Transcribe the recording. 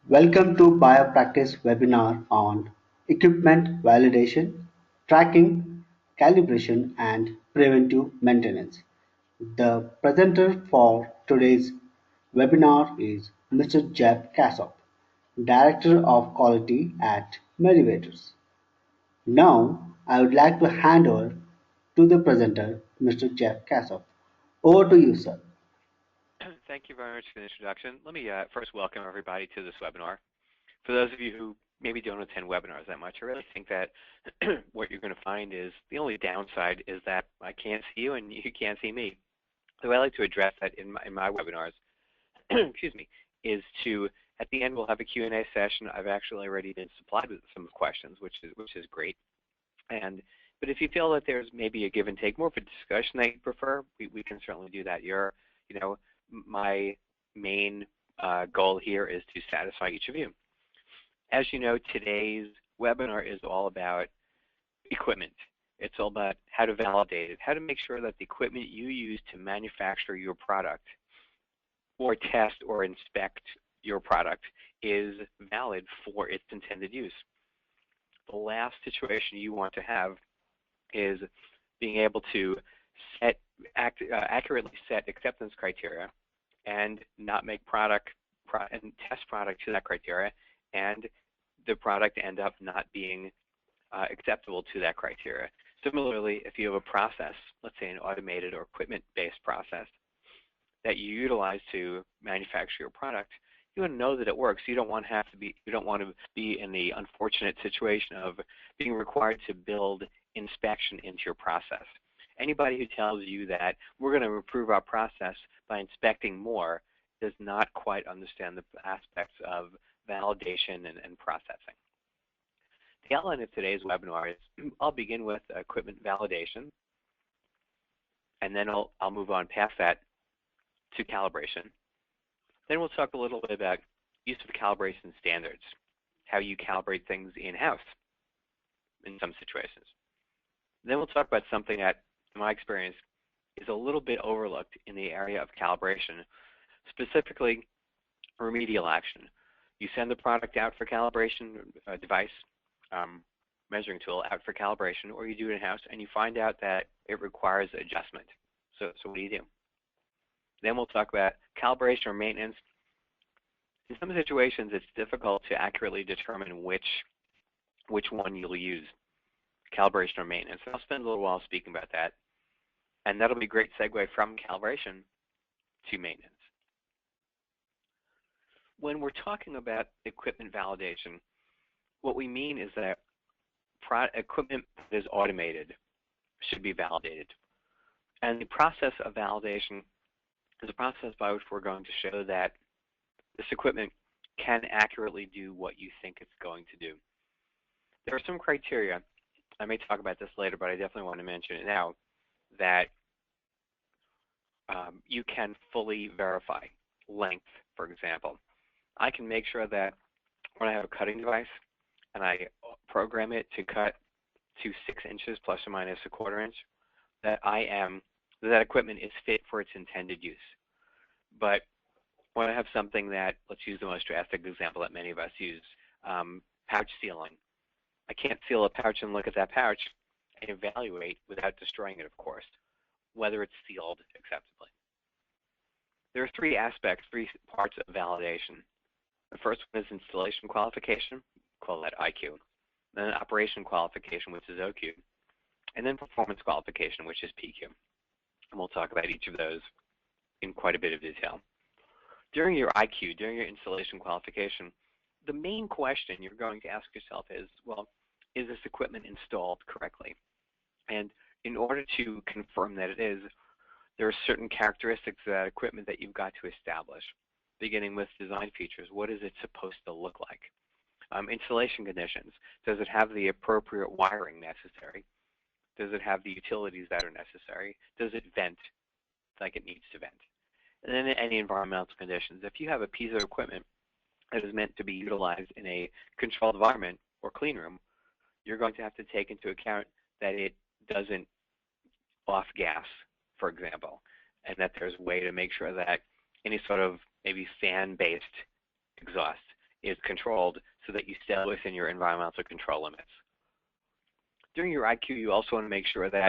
Welcome to BioPractice webinar on equipment validation, tracking, calibration, and preventive maintenance. The presenter for today's webinar is Mr. Jeff Kassoff, Director of Quality at Medivators. Now, I would like to hand over to the presenter, Mr. Jeff Kassoff. Over to you, sir. Thank you very much for the introduction. Let me first welcome everybody to this webinar. For those of you who maybe don't attend webinars that much, I really think that what you're going to find is the only downside is that I can't see you and you can't see me. So I like to address that in my webinars, excuse me, is to, at the end we'll have a Q&A session. I've actually already been supplied with some questions, which is great. But if you feel that there's maybe a give and take, more of a discussion that you prefer, we can certainly do that. My main goal here is to satisfy each of you. As you know, today's webinar is all about equipment. It's all about how to validate it, how to make sure that the equipment you use to manufacture your product or test or inspect your product is valid for its intended use. The last situation you want to have is being able to accurately set acceptance criteria and not make and test product to that criteria, and the product end up not being acceptable to that criteria. Similarly, if you have a process, let's say an automated or equipment-based process that you utilize to manufacture your product, you want to know that it works. You don't want to be in the unfortunate situation of being required to build inspection into your process. Anybody who tells you that we're going to improve our process by inspecting more does not quite understand the aspects of validation and processing. The outline of today's webinar is I'll begin with equipment validation, and then I'll move on past that to calibration. Then we'll talk a little bit about use of calibration standards, how you calibrate things in-house in some situations. Then we'll talk about something that, in my experience, is a little bit overlooked in the area of calibration, specifically remedial action. You send the product out for calibration, a device, measuring tool out for calibration, or you do it in-house, and you find out that it requires adjustment. So what do you do? Then we'll talk about calibration or maintenance. In some situations, it's difficult to accurately determine which one you'll use, calibration or maintenance. And I'll spend a little while speaking about that. And that'll be a great segue from calibration to maintenance. When we're talking about equipment validation, what we mean is that equipment that is automated should be validated. And the process of validation is a process by which we're going to show that this equipment can accurately do what you think it's going to do. There are some criteria, I may talk about this later, but I definitely want to mention it now, that you can fully verify. Length, for example. I can make sure that when I have a cutting device and I program it to cut to 6 inches plus or minus a quarter inch, that that equipment is fit for its intended use. But when I have something that, let's use the most drastic example that many of us use, pouch sealing. I can't seal a pouch and look at that pouch and evaluate without destroying it, of course, whether it's sealed acceptably. There are three parts of validation. The first one is installation qualification, call that IQ. Then operation qualification, which is OQ. And then performance qualification, which is PQ. And we'll talk about each of those in quite a bit of detail. During your IQ, during your installation qualification, the main question you're going to ask yourself is, well, is this equipment installed correctly? And in order to confirm that it is, there are certain characteristics of that equipment that you've got to establish, beginning with design features. What is it supposed to look like? Installation conditions. Does it have the appropriate wiring necessary? Does it have the utilities that are necessary? Does it vent like it needs to vent? And then any environmental conditions. If you have a piece of equipment that is meant to be utilized in a controlled environment or clean room, you're going to have to take into account that it doesn't off gas, for example, and that there's a way to make sure that any sort of maybe fan-based exhaust is controlled so that you stay within your environmental control limits. During your IQ, you also want to make sure that